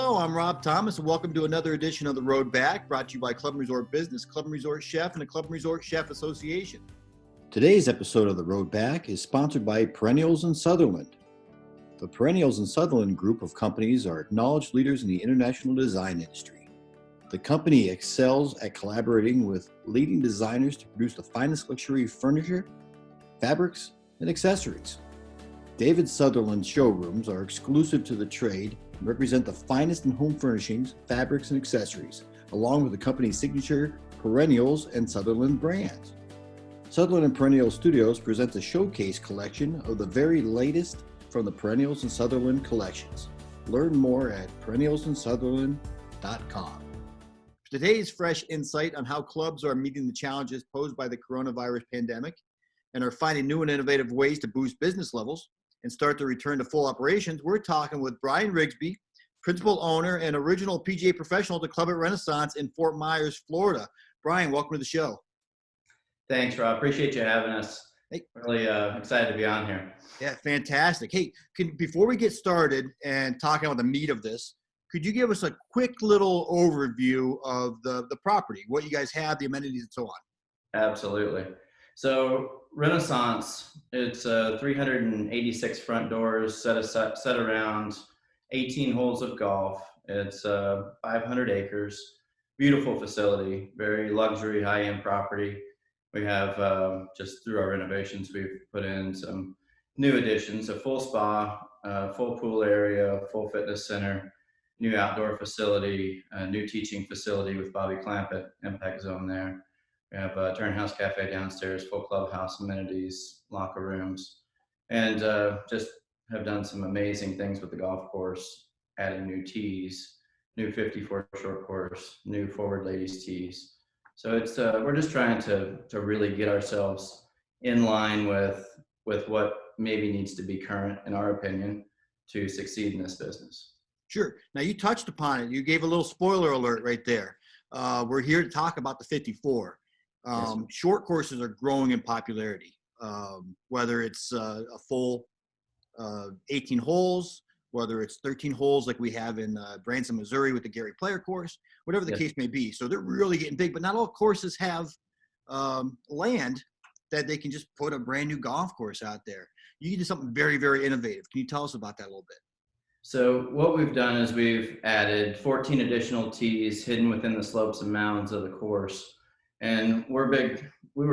Hello, I'm Rob Thomas, and welcome to another edition of The Road Back, brought to you by Club and Resort Business, Club and Resort Chef, and the Club and Resort Chef Association. Today's episode of The Road Back is sponsored by Perennials in Sutherland. The Perennials in Sutherland group of companies are acknowledged leaders in the international design industry. The company excels at collaborating with leading designers to produce the finest luxury furniture, fabrics, and accessories. David Sutherland's showrooms are exclusive to the trade and represent the finest in home furnishings, fabrics, and accessories, along with the company's signature Perennials and Sutherland brands. Sutherland and Perennials Studios presents a showcase collection of the very latest from the Perennials and Sutherland collections. Learn more at perennialsandsutherland.com. Today's fresh insight on how clubs are meeting the challenges posed by the coronavirus pandemic and are finding new and innovative ways to boost business levels and start to return to full operations. We're talking with Brian Rigsby, principal owner and original PGA professional at the Club at Renaissance in Fort Myers, Florida. Brian, welcome to the show. Thanks, Rob. Appreciate you having us. Hey. Really excited to be on here. Yeah, fantastic. Hey, before we get started and talking about the meat of this, could you give us a quick little overview of the property, what you guys have, the amenities, and so on? Absolutely. So Renaissance, it's 386 front doors, set around 18 holes of golf. It's 500 acres, beautiful facility, very luxury, high-end property. We have, just through our renovations, we've put in some new additions, a full spa, full pool area, full fitness center, new outdoor facility, a new teaching facility with Bobby Clampett, Impact Zone there. We have a Turnhouse Cafe downstairs, full clubhouse amenities, locker rooms, and just have done some amazing things with the golf course, adding new tees, new 54 short course, new forward ladies tees. So it's we're just trying to really get ourselves in line with what maybe needs to be current, in our opinion, to succeed in this business. Sure. Now, you touched upon it. You gave a little spoiler alert right there. We're here to talk about the 54. Yes. Short courses are growing in popularity, whether it's a full 18 holes, whether it's 13 holes like we have in Branson, Missouri with the Gary Player course, whatever the case may be. So they're really getting big, but not all courses have land that they can just put a brand new golf course out there. You can do something very, very innovative. Can you tell us about that a little bit? So what we've done is we've added 14 additional tees hidden within the slopes and mounds of the course. And we were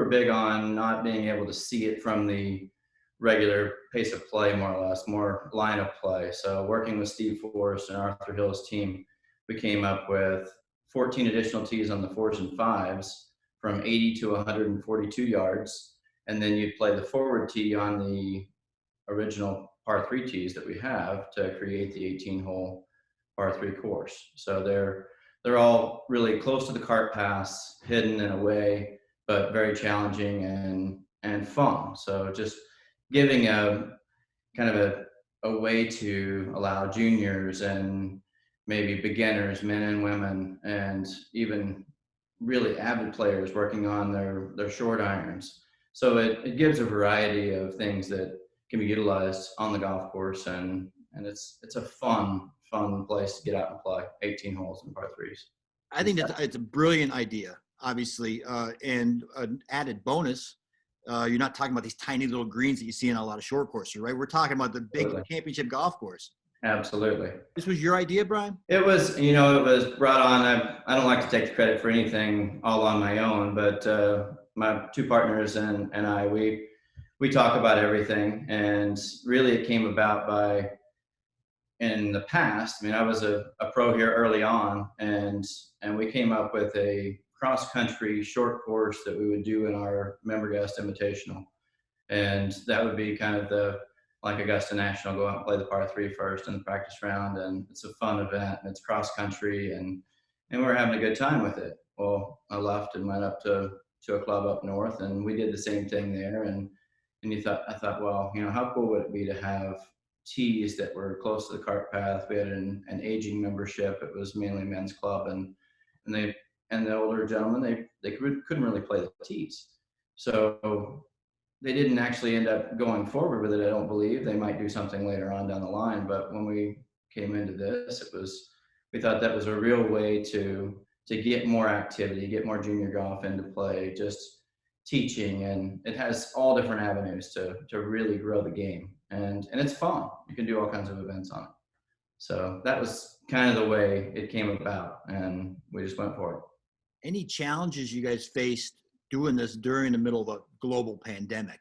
big on not being able to see it from the regular pace of play, more or less, more line of play. So working with Steve Forrest and Arthur Hill's team, we came up with 14 additional tees on the 4s and 5s from 80 to 142 yards. And then you'd play the forward tee on the original par 3 tees that we have to create the 18-hole par 3 course. So they're all really close to the cart pass, hidden in a way, but very challenging and fun. So just giving a kind of a way to allow juniors and maybe beginners, men and women, and even really avid players working on their short irons. So it gives a variety of things that can be utilized on the golf course, and it's a fun place to get out and play 18 holes in par 3s. I think it's a brilliant idea, obviously, and an added bonus. You're not talking about these tiny little greens that you see in a lot of short courses, right? We're talking about the big championship golf course. Absolutely. This was your idea, Brian? It was, it was brought on. I don't like to take the credit for anything all on my own, but my two partners and I, we talk about everything, and really it came about by, in the past, I was a pro here early on, and we came up with a cross-country short course that we would do in our member guest invitational. And that would be kind of like Augusta National, go out and play the par 3 first in the practice round, and it's a fun event, and it's cross-country, and we're having a good time with it. Well, I left and went up to a club up north, and we did the same thing there, and I thought, well, how cool would it be to have tees that were close to the cart path? We had an aging membership. It was mainly a men's club, and the older gentlemen, they couldn't really play the tees. So they didn't actually end up going forward with it, I don't believe. They might do something later on down the line, but when we came into this, it was we thought that was a real way to get more activity, get more junior golf into play, just teaching, and it has all different avenues to really grow the game, and it's fun. You can do all kinds of events on it. So that was kind of the way it came about, and we just went for it. Any challenges you guys faced doing this during the middle of a global pandemic?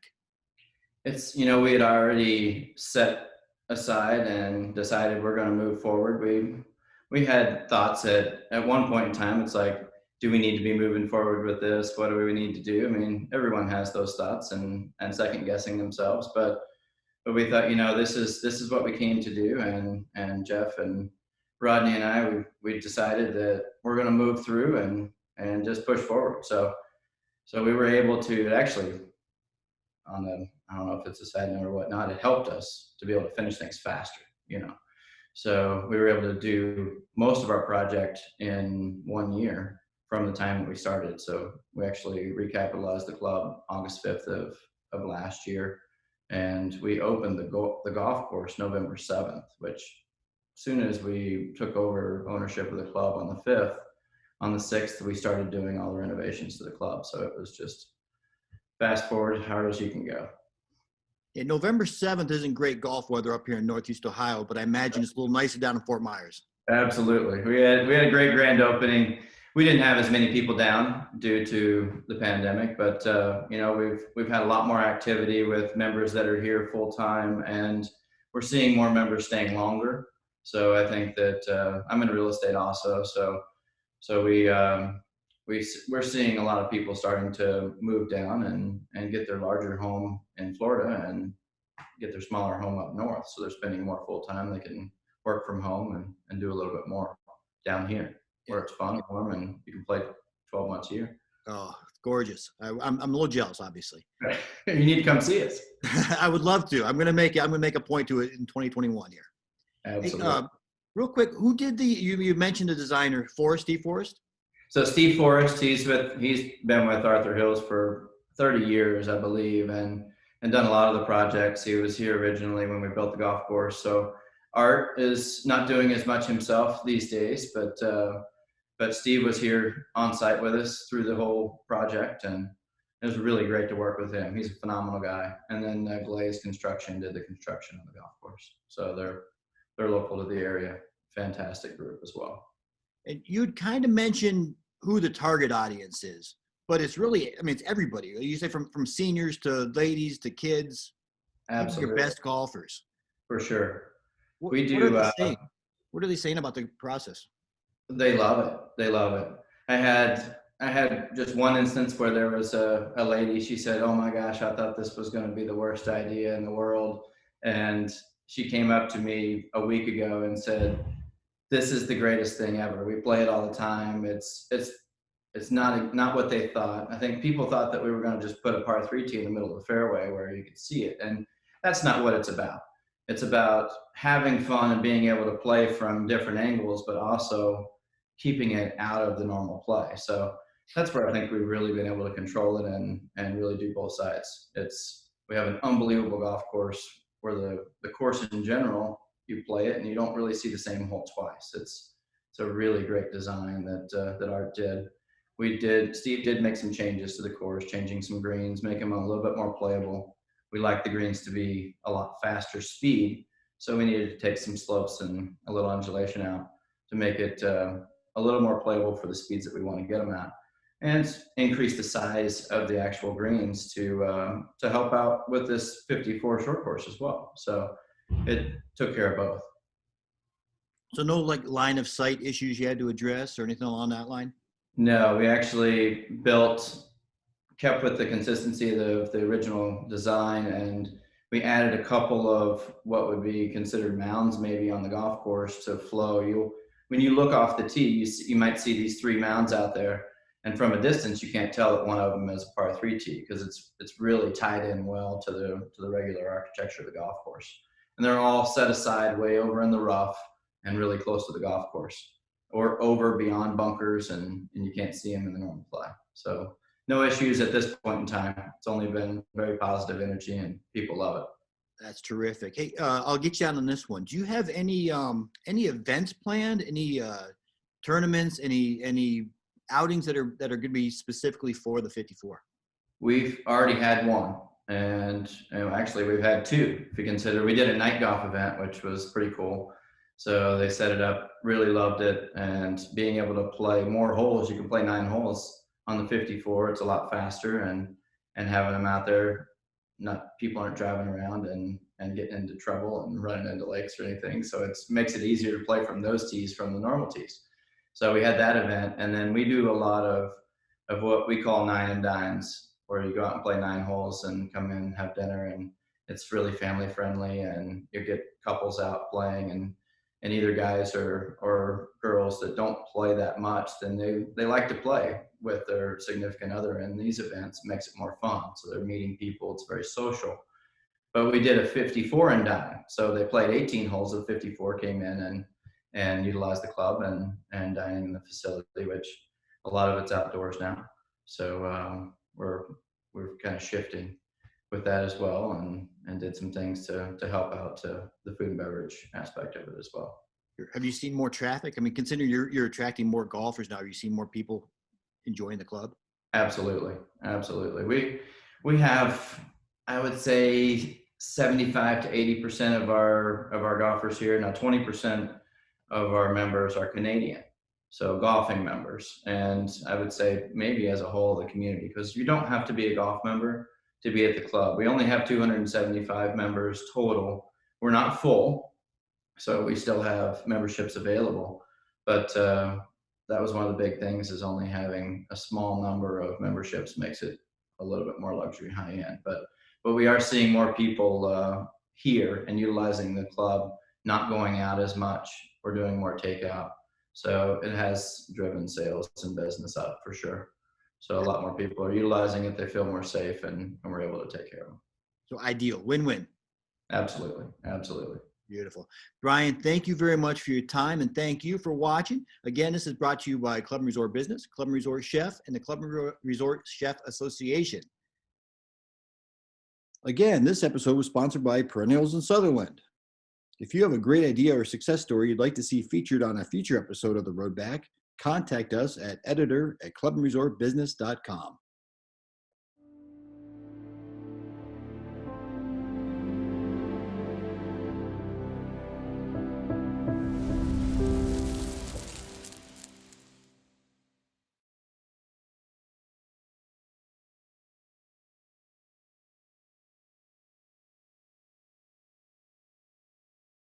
It's, we had already set aside and decided we're going to move forward. We had thoughts at one point in time. It's like, do we need to be moving forward with this? What do we need to do? I mean, everyone has those thoughts and second guessing themselves, but we thought, this is what we came to do, and Jeff and Rodney and I, we decided that we're going to move through and just push forward. So we were able to actually, I don't know if it's a side note or whatnot, it helped us to be able to finish things faster, So we were able to do most of our project in 1 year from the time that we started. So we actually recapitalized the club August 5th of last year. And we opened the golf course November 7th, which as soon as we took over ownership of the club on the 5th, on the 6th, we started doing all the renovations to the club. So it was just fast forward as hard as you can go. Yeah, November 7th isn't great golf weather up here in Northeast Ohio, but I imagine it's a little nicer down in Fort Myers. Absolutely. We had a great grand opening. We didn't have as many people down due to the pandemic, but we've had a lot more activity with members that are here full time, and we're seeing more members staying longer. So I think that I'm in real estate also, so we're seeing a lot of people starting to move down and get their larger home in Florida and get their smaller home up north. So they're spending more full time. They can work from home and do a little bit more down here where it's fun and warm and you can play 12 months a year. Oh, gorgeous. I'm a little jealous, obviously. You need to come see us. I would love to. I'm going to make a point to it in 2021 here. Absolutely. Hey, real quick, who did you mentioned the designer, Steve Forrest? So Steve Forrest, he's been with Arthur Hills for 30 years, I believe, and done a lot of the projects. He was here originally when we built the golf course. So Art is not doing as much himself these days, but Steve was here on site with us through the whole project, and it was really great to work with him. He's a phenomenal guy. And then Glaze Construction did the construction of the golf course. So they're local to the area. Fantastic group as well. And you'd kind of mentioned who the target audience is, but it's really, it's everybody. You say from seniors to ladies to kids. Absolutely. Your best golfers. For sure. We do. What are they saying about the process? They love it. They love it. I had just one instance where there was a lady, she said, "Oh my gosh, I thought this was going to be the worst idea in the world." And she came up to me a week ago and said, "This is the greatest thing ever. We play it all the time. It's not what they thought. I think people thought that we were going to just put a par 3 tee in the middle of the fairway where you could see it. And that's not what it's about. It's about having fun and being able to play from different angles, but also keeping it out of the normal play." So that's where I think we've really been able to control it and really do both sides. We have an unbelievable golf course where the course in general, you play it and you don't really see the same hole twice. It's a really great design that Art did. Steve did make some changes to the course, changing some greens, making them a little bit more playable. We like the greens to be a lot faster speed, so we needed to take some slopes and a little undulation out to make it a little more playable for the speeds that we want to get them at, and increase the size of the actual greens to help out with this 54 short course as well. So it took care of both. So no line of sight issues you had to address or anything along that line? No, we actually kept with the consistency of the original design, and we added a couple of what would be considered mounds maybe on the golf course to flow. When you look off the tee, you might see these 3 mounds out there, and from a distance you can't tell that one of them is a par 3 tee because it's really tied in well to the regular architecture of the golf course. And they're all set aside way over in the rough and really close to the golf course, or over beyond bunkers, and you can't see them in the normal play. So no issues at this point in time. It's only been very positive energy and people love it. That's terrific. Hey, I'll get you on this one. Do you have any events planned? Any tournaments? Any outings that are going to be specifically for the 54? We've already had one, and actually we've had two. If you consider, we did a night golf event, which was pretty cool. So they set it up, really loved it, and being able to play more holes. You can play 9 holes on the 54. It's a lot faster, and having them out there, not people aren't driving around and getting into trouble and running into lakes or anything. So it makes it easier to play from those tees from the normal tees. So we had that event, and then we do a lot of what we call 9 and dines, where you go out and play 9 holes and come in and have dinner, and it's really family friendly, and you get couples out playing, and either guys or girls that don't play that much, then they like to play with their significant other in these events. It makes it more fun. So they're meeting people. It's very social. But we did a 54 and dine. So they played 18 holes of 54, came in and utilized the club and dining in the facility, which a lot of it's outdoors now. So we're kind of shifting with that as well, and did some things to help out to the food and beverage aspect of it as well. Have you seen more traffic? I mean, considering you're attracting more golfers now, have you seen more people enjoying the club? Absolutely. We have, I would say, 75 to 80% of our golfers here. Now 20% of our members are Canadian, so golfing members. And I would say maybe as a whole, the community, because you don't have to be a golf member to be at the club. We only have 275 members total. We're not full, so we still have memberships available. But that was one of the big things, is only having a small number of memberships makes it a little bit more luxury high end. But we are seeing more people here and utilizing the club, not going out as much. We're doing more takeout. So it has driven sales and business up for sure. So a lot more people are utilizing it. They feel more safe, and we're able to take care of them. So ideal, win-win. Absolutely. Beautiful. Brian, thank you very much for your time, and thank you for watching. Again, this is brought to you by Club and Resort Business, Club and Resort Chef, and the Club and Resort Chef Association. Again, this episode was sponsored by Perennials in Sutherland. If you have a great idea or success story you'd like to see featured on a future episode of The Road Back, contact us at editor@clubandresortbusiness.com.